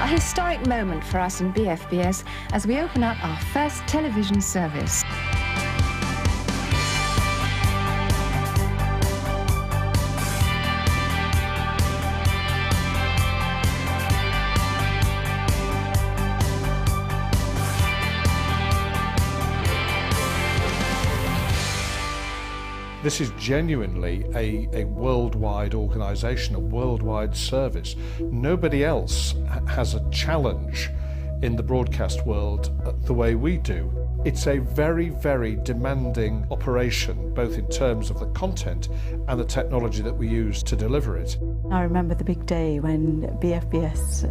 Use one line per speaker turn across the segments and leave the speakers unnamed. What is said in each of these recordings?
historic moment for us in BFBS as we open up our first television service.
This is genuinely a worldwide organisation, a worldwide service. Nobody else has a challenge in the broadcast world the way we do. It's a very, very demanding operation, both in terms of the content and the technology that we use to deliver it.
I remember the big day when BFBS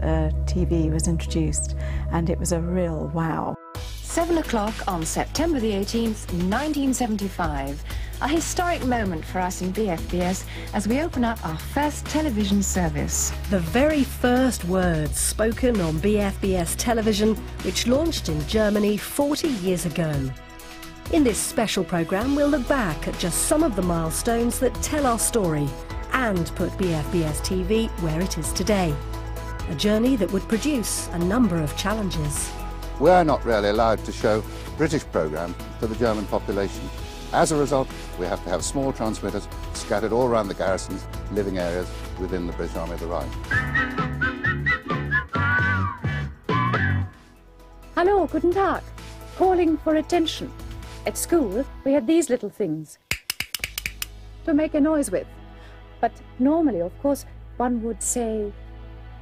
TV was introduced, and it was a real wow.
7 o'clock on September the 18th, 1975. A historic moment for us in BFBS as we open up our first television service.
The very first words spoken on BFBS Television, which launched in Germany 40 years ago. In this special programme, we'll look back at just some of the milestones that tell our story and put BFBS TV where it is today. A journey that would produce a number of challenges.
We're not really allowed to show British programme to the German population. As a result, we have to have small transmitters scattered all around the garrisons, living areas within the British Army of the Rhine.
Hallo, guten Tag. Calling for attention. At school, we had these little things to make a noise with. But normally, of course, one would say,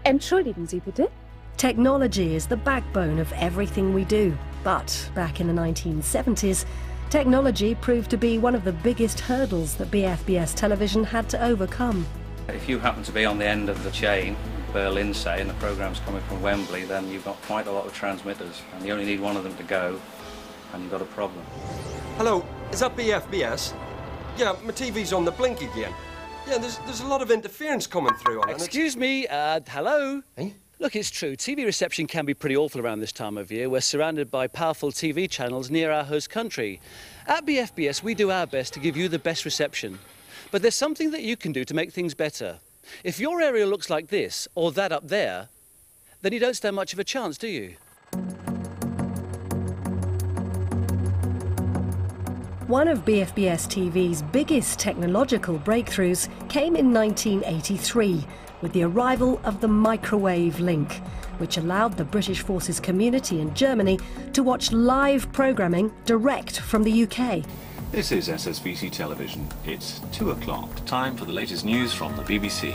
Entschuldigen Sie bitte.
Technology is the backbone of everything we do. But back in the 1970s, technology proved to be one of the biggest hurdles that BFBS Television had to overcome.
If you happen to be on the end of the chain, Berlin say, and the programme's coming from Wembley, then you've got quite a lot of transmitters, and you only need one of them to go, and you've got a problem.
Hello, is that BFBS? Yeah, my TV's on the blink again. Yeah, there's a lot of interference coming through on it.
Excuse me, hello?
Eh?
Look, it's true, TV reception can be pretty awful around this time of year. We're surrounded by powerful TV channels near our host country. At BFBS, we do our best to give you the best reception. But there's something that you can do to make things better. If your area looks like this, or that up there, then you don't stand much of a chance, do you?
One of BFBS TV's biggest technological breakthroughs came in 1983 with the arrival of the microwave link, which allowed the British Forces community in Germany to watch live programming direct from the UK.
This is SSVC Television. It's 2 o'clock, time for the latest news from the BBC.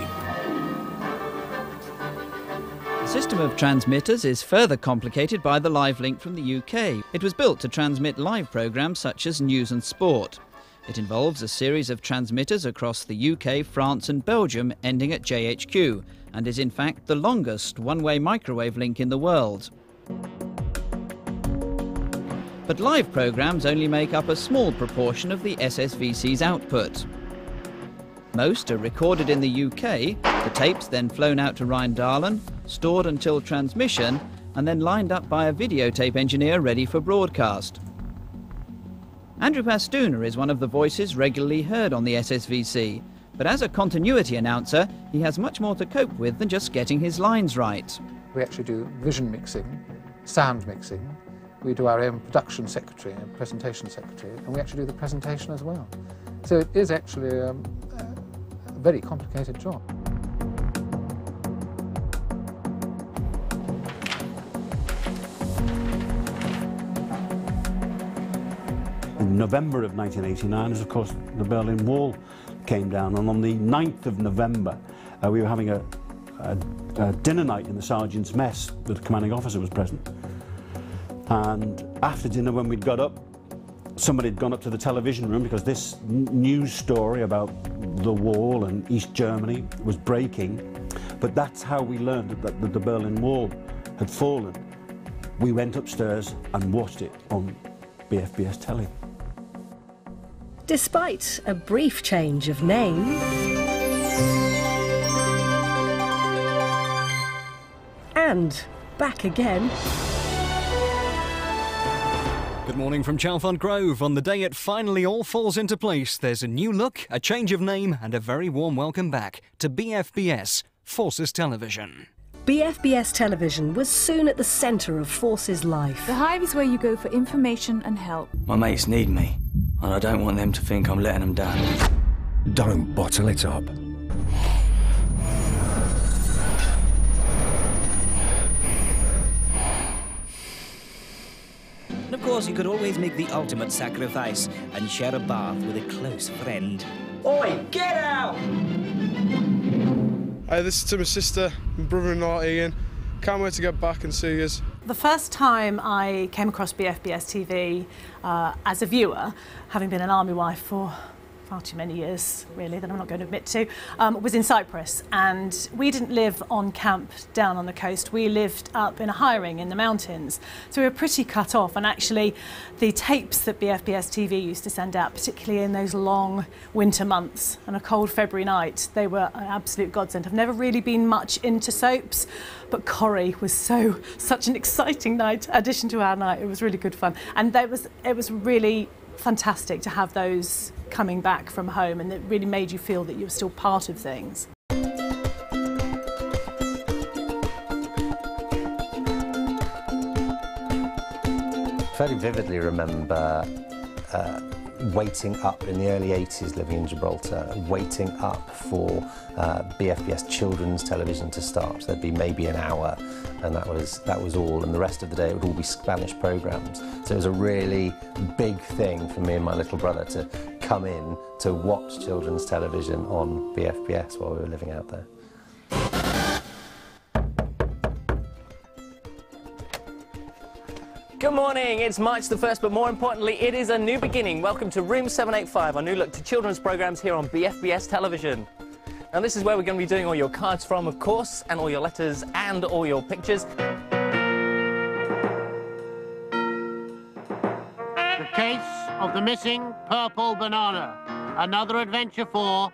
The system of transmitters is further complicated by the live link from the UK. It was built to transmit live programmes such as news and sport. It involves a series of transmitters across the UK, France and Belgium ending at JHQ, and is in fact the longest one-way microwave link in the world. But live programmes only make up a small proportion of the SSVC's output. Most are recorded in the UK, the tapes then flown out to Rheindahlem, stored until transmission, and then lined up by a videotape engineer ready for broadcast. Andrew Pastuna is one of the voices regularly heard on the SSVC, but as a continuity announcer, he has much more to cope with than just getting his lines right.
We actually do vision mixing, sound mixing, we do our own production secretary and presentation secretary, and we actually do the presentation as well. So it is actually a very complicated job.
In November of 1989, as of course the Berlin Wall came down, and on the 9th of November we were having a dinner night in the sergeant's mess. The commanding officer was present, and after dinner when we'd got up, somebody had gone up to the television room because this news story about the wall and East Germany was breaking. But that's how we learned that the Berlin Wall had fallen. We went upstairs and watched it on BFBS Telly.
Despite a brief change of name, and back again.
Good morning from Chalfont Grove. On the day it finally all falls into place, there's a new look, a change of name and a very warm welcome back to BFBS Forces Television.
BFBS Television was soon at the centre of Force's life.
The Hive is where you go for information and help.
My mates need me, and I don't want them to think I'm letting them down.
Don't bottle it up.
And of course, you could always make the ultimate sacrifice and share a bath with a close friend.
Oi, get out!
Hey, this is to my sister, my brother-in-law Ian. Can't wait to get back and see yous.
The first time I came across BFBS TV as a viewer, having been an army wife for far too many years, really, that I'm not going to admit to, was in Cyprus. And we didn't live on camp down on the coast. We lived up in a hiring in the mountains. So we were pretty cut off. And actually, the tapes that BFBS TV used to send out, particularly in those long winter months and a cold February night, they were an absolute godsend. I've never really been much into soaps, but Corrie was such an exciting night, addition to our night. It was really good fun. And it was really fantastic to have those coming back from home, and it really made you feel that you were still part of things.
Very vividly remember waiting up in the early 80s, living in Gibraltar, waiting up for BFBS children's television to start. There'd be maybe an hour, and that was all, and the rest of the day it would all be Spanish programs. So it was a really big thing for me and my little brother to come in to watch children's television on BFBS while we were living out there.
Good morning, it's March the 1st, but more importantly, it is a new beginning. Welcome to Room 785, our new look to children's programmes here on BFBS Television. Now this is where we're going to be doing all your cards from, of course, and all your letters and all your pictures.
The case of the missing purple banana. Another adventure for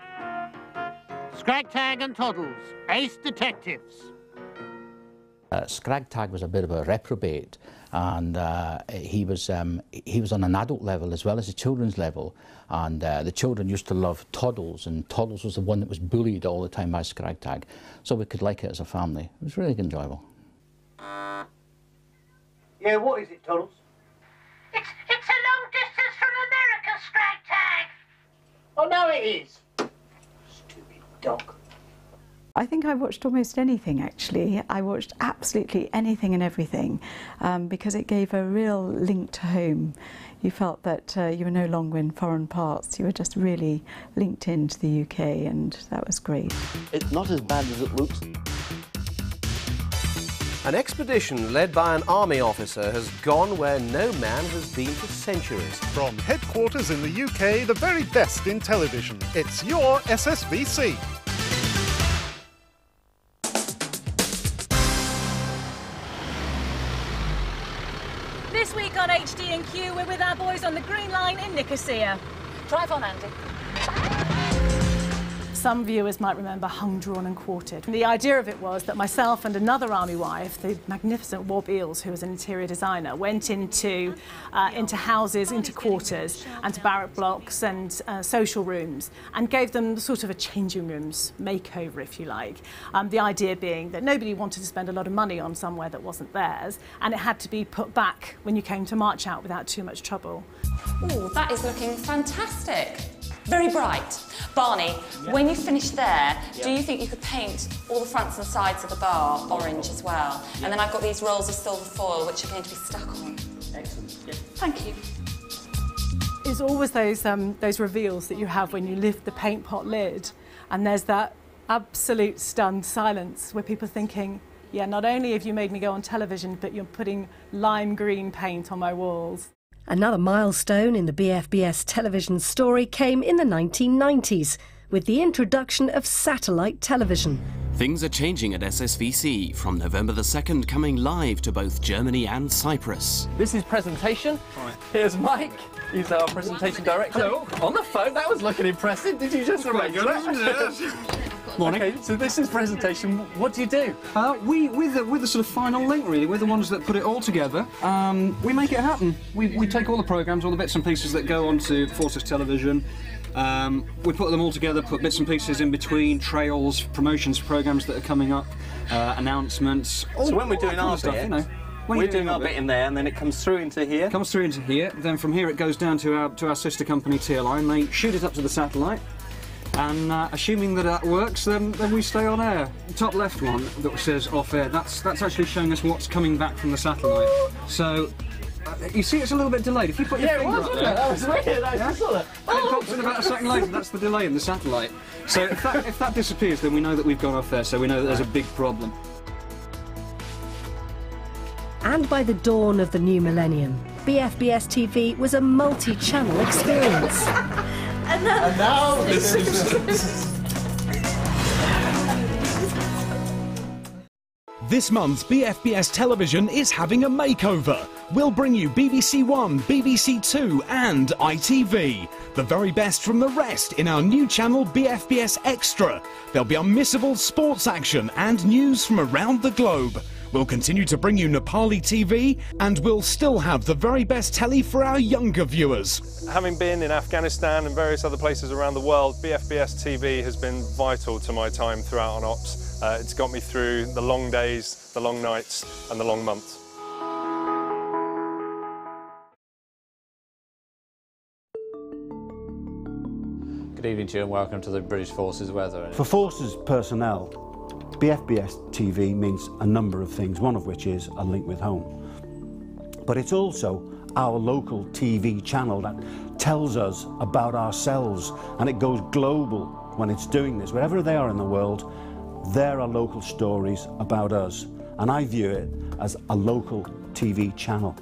Scragtag and Toddles, ace detectives.
Scragtag was a bit of a reprobate, and he was on an adult level as well as a children's level, and the children used to love Toddles, and Toddles was the one that was bullied all the time by Scragtag, so we could like it as a family. It was really enjoyable.
Yeah, what is it, Toddles?
It's a long distance from America, Scragtag.
Oh, no, it is. Stupid dog.
I think I watched almost anything, actually. I watched absolutely anything and everything because it gave a real link to home. You felt that you were no longer in foreign parts. You were just really linked into the UK, and that was great.
It's not as bad as it looks.
An expedition led by an army officer has gone where no man has been for centuries.
From headquarters in the UK, the very best in television. It's your SSVC.
This week on HD&Q, we're with our boys on the Green Line in Nicosia. Drive on, Andy. Some viewers might remember Hung, Drawn and Quartered. The idea of it was that myself and another army wife, the magnificent Wob Eels, who was an interior designer, went into houses, into quarters, and to barrack blocks and social rooms, and gave them sort of a changing rooms makeover, if you like. The idea being that nobody wanted to spend a lot of money on somewhere that wasn't theirs, and it had to be put back when you came to march out without too much trouble.
Oh, that is looking fantastic. Very bright. Barney, when you finish there, do you think you could paint all the fronts and sides of the bar orange as well? And then I've got these rolls of silver foil which are going to be stuck on. Excellent. Thank you.
It's always those reveals that you have when you lift the paint pot lid, and there's that absolute stunned silence where people are thinking, yeah, not only have you made me go on television, but you're putting lime green paint on my walls.
Another milestone in the BFBS television story came in the 1990s with the introduction of satellite television.
Things are changing at SSVC, from November the 2nd, coming live to both Germany and Cyprus.
This is presentation. Right. Here's Mike. He's our presentation director.
Hello.
On the phone, that was looking impressive. Did you just arrange that?
Morning.
Okay, so this is presentation. What do you do?
With the sort of final link, really, we're the ones that put it all together. We make it happen. We take all the programmes, all the bits and pieces that go onto Forces Television, We put them all together, put bits and pieces in between, trails, promotions, programmes that are coming up, announcements.
So when we're doing our
stuff,
bit,
you know,
we're doing our bit in there, and then it comes through into here.
Comes through into here. Then from here it goes down to our sister company TLI, and they shoot it up to the satellite. And assuming that works, then we stay on air. The top left one that says off air, that's actually showing us what's coming back from the satellite. So you see, it's a little bit delayed. If you put your finger up there,
that was weird. I just saw that.
And it pops in about a second later. That's the delay in the satellite. So if that disappears, then we know that we've gone off there. So we know that there's a big problem.
And by the dawn of the new millennium, BFBS TV was a multi-channel experience.
And now this is...
This month's BFBS Television is having a makeover. We'll bring you BBC One, BBC Two and ITV. The very best from the rest in our new channel BFBS Extra. There'll be unmissable sports action and news from around the globe. We'll continue to bring you Nepali TV, and we'll still have the very best telly for our younger viewers.
Having been in Afghanistan and various other places around the world, BFBS TV has been vital to my time throughout on ops. It's got me through the long days, the long nights and the long months.
Good evening to you and welcome to the British Forces weather.
For Forces personnel, BFBS TV means a number of things, one of which is a link with home. But it's also our local TV channel that tells us about ourselves, and it goes global when it's doing this. Wherever they are in the world, there are local stories about us, and I view it as a local TV channel.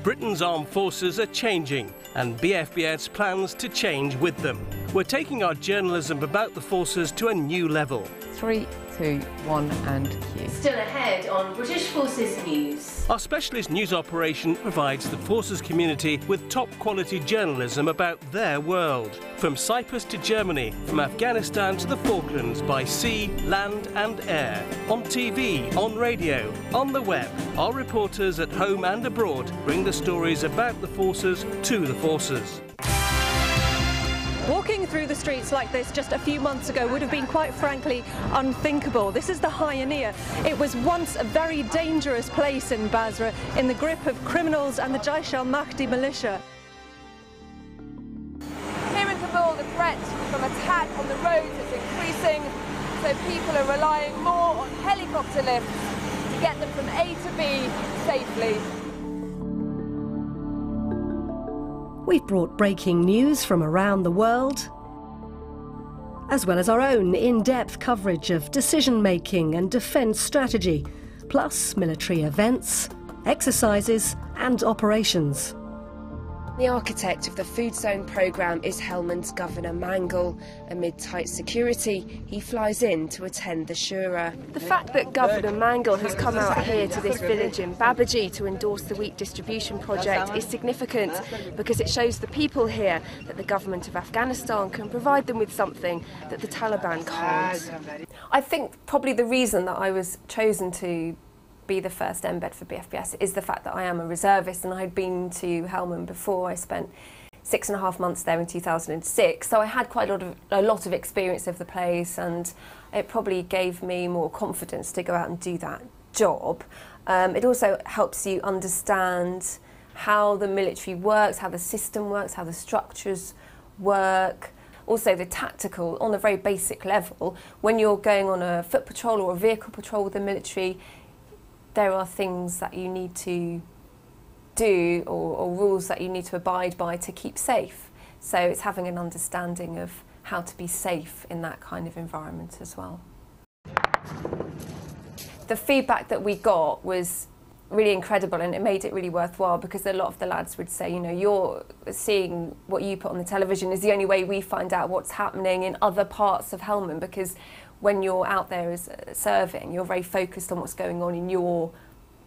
Britain's armed forces are changing, and BFBS plans to change with them. We're taking our journalism about the forces to a new level.
3, 2, 1 and cue.
Still ahead on British Forces News.
Our specialist news operation provides the forces community with top quality journalism about their world. From Cyprus to Germany, from Afghanistan to the Falklands, by sea, land and air. On TV, on radio, on the web, our reporters at home and abroad bring the stories about the forces to the forces.
Walking through the streets like this just a few months ago would have been quite frankly unthinkable. This is the Hyonia. It was once a very dangerous place in Basra, in the grip of criminals and the Jaish al-Mahdi militia.
Here in Kabul, the threat from attack on the roads is increasing, so people are relying more on helicopter lifts to get them from A to B safely.
We've brought breaking news from around the world, as well as our own in-depth coverage of decision-making and defence strategy, plus military events, exercises and operations.
The architect of the Food Zone programme is Helmand's Governor Mangal. Amid tight security, he flies in to attend the Shura. The fact that Governor Mangal has come out here to this village in Babaji to endorse the wheat distribution project is significant because it shows the people here that the government of Afghanistan can provide them with something that the Taliban can't. I think probably the reason that I was chosen to be the first embed for BFBS is the fact that I am a reservist, and I had been to Helmand before. I spent 6.5 months there in 2006, so I had quite a lot of experience of the place, and it probably gave me more confidence to go out and do that job. It also helps you understand how the military works, how the system works, how the structures work. Also the tactical, on a very basic level, when you're going on a foot patrol or a vehicle patrol with the military, there are things that you need to do or rules that you need to abide by to keep safe. So it's having an understanding of how to be safe in that kind of environment as well. The feedback that we got was really incredible, and it made it really worthwhile, because a lot of the lads would say, you know, you're seeing what you put on the television is the only way we find out what's happening in other parts of Helmand, because when you're out there as serving, you're very focused on what's going on in your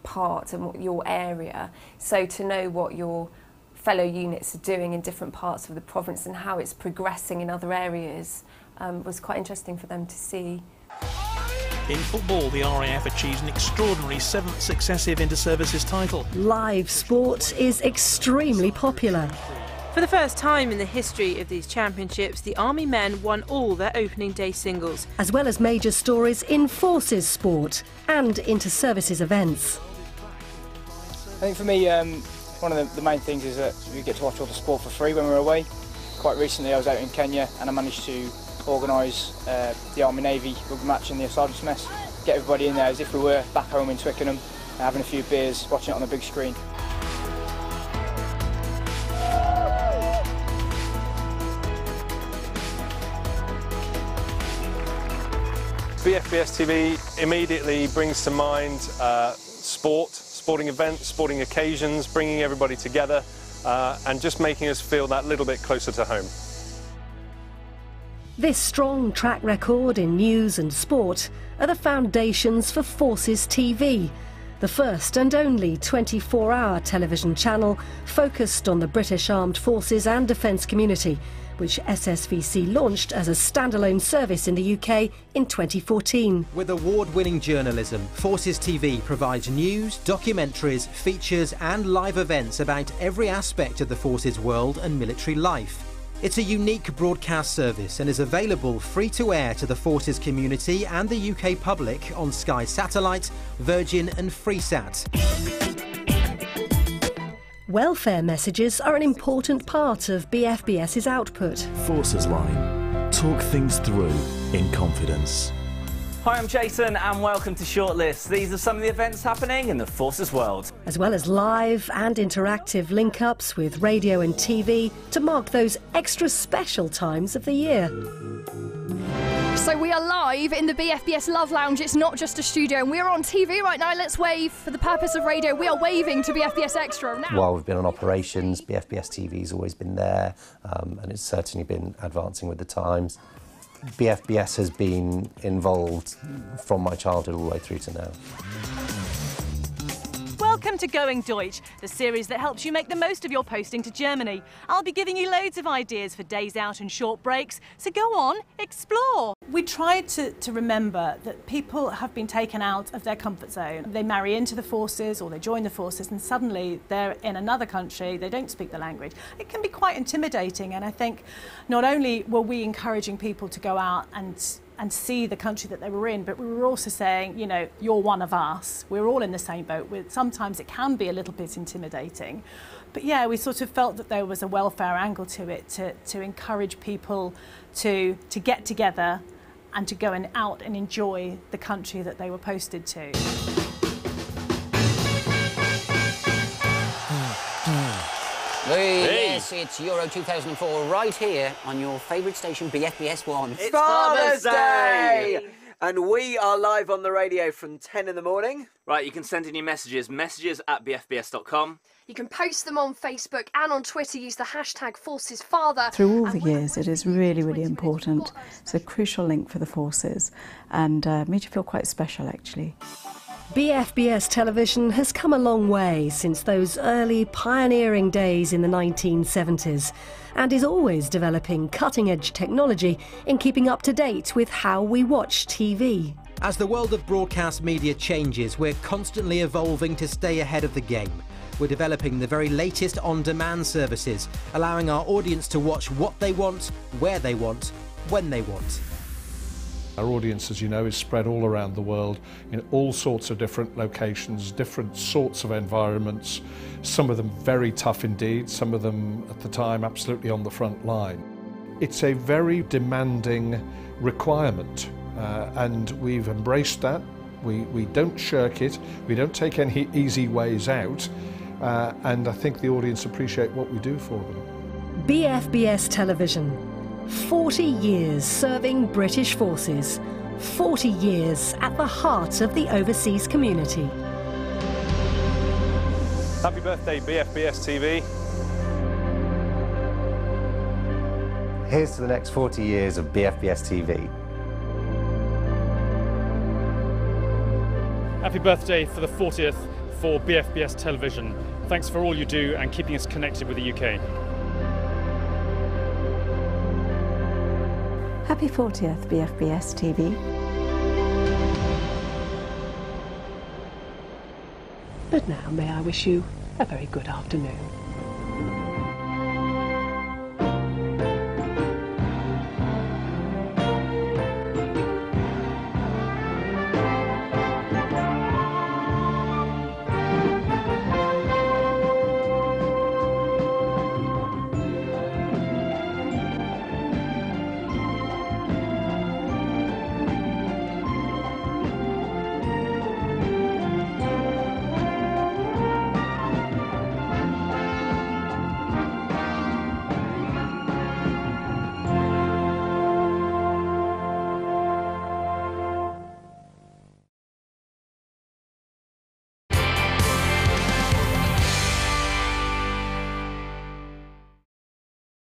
part and your area. So to know what your fellow units are doing in different parts of the province and how it's progressing in other areas was quite interesting for them to see. In football, the RAF achieves an extraordinary 7th successive inter-services title.
Live sport is extremely popular.
For the first time in the history of these championships, the Army men won all their opening day singles.
As well as major stories in forces sport and inter-services events.
I think for me, one of the main things is that we get to watch all the sport for free when we're away. Quite recently I was out in Kenya and I managed to organise the Army-Navy rugby match in the Sergeant's Mess. Get everybody in there as if we were back home in Twickenham, having a few beers, watching it on the big screen.
BFBS TV immediately brings to mind sporting events, sporting occasions, bringing everybody together and just making us feel that little bit closer to home.
This strong track record in news and sport are the foundations for Forces TV, the first and only 24-hour television channel focused on the British Armed Forces and defence community, which SSVC launched as a standalone service in the UK in 2014.
With award-winning journalism, Forces TV provides news, documentaries, features and live events about every aspect of the Forces world and military life. It's a unique broadcast service and is available free-to-air to the Forces community and the UK public on Sky Satellite, Virgin and Freesat.
Welfare messages are an important part of BFBS's output.
Forces Line. Talk things through in confidence.
Hi, I'm Jason and welcome to Shortlist. These are some of the events happening in the Forces world.
As well as live and interactive link-ups with radio and TV to mark those extra special times of the year.
So we are live in the BFBS Love Lounge. It's not just a studio and we're on TV right now. Let's wave for the purpose of radio. We are waving to BFBS Extra now.
While we've been on operations, BFBS TV's always been there and it's certainly been advancing with the times. BFBS has been involved from my childhood all the way through to now.
Welcome to Going Deutsch, the series that helps you make the most of your posting to Germany. I'll be giving you loads of ideas for days out and short breaks, so go on, explore. We tried to remember that people have been taken out of their comfort zone. They marry into the forces or they join the forces and suddenly they're in another country, they don't speak the language. It can be quite intimidating, and I think not only were we encouraging people to go out and see the country that they were in, but we were also saying, you know, you're one of us. We're all in the same boat. Sometimes it can be a little bit intimidating. But yeah, we sort of felt that there was a welfare angle to it, to encourage people to get together and to go out and enjoy the country that they were posted to.
Yes, it's Euro 2004 right here on your favourite station, BFBS 1.
It's Father's Day! And we are live on the radio from 10 in the morning.
Right, you can send in your messages at bfbs.com.
You can post them on Facebook and on Twitter. Use the hashtag ForcesFather.
Through all the years, it is really, really important. It's a crucial link for the forces and made you feel quite special, actually.
BFBS Television has come a long way since those early pioneering days in the 1970s and is always developing cutting-edge technology in keeping up to date with how we watch TV.
As the world of broadcast media changes, we're constantly evolving to stay ahead of the game. We're developing the very latest on-demand services, allowing our audience to watch what they want, where they want, when they want.
Our audience, as you know, is spread all around the world in all sorts of different locations, different sorts of environments, some of them very tough indeed, some of them at the time absolutely on the front line. It's a very demanding requirement and we've embraced that. We don't shirk it, we don't take any easy ways out and I think the audience appreciate what we do for them.
BFBS Television. 40 years serving British forces, 40 years at the heart of the overseas community.
Happy birthday, BFBS TV.
Here's to the next 40 years of BFBS TV.
Happy birthday for the 40th for BFBS Television. Thanks for all you do and keeping us connected with the UK.
Happy 40th, BFBS TV.
But now may I wish you a very good afternoon.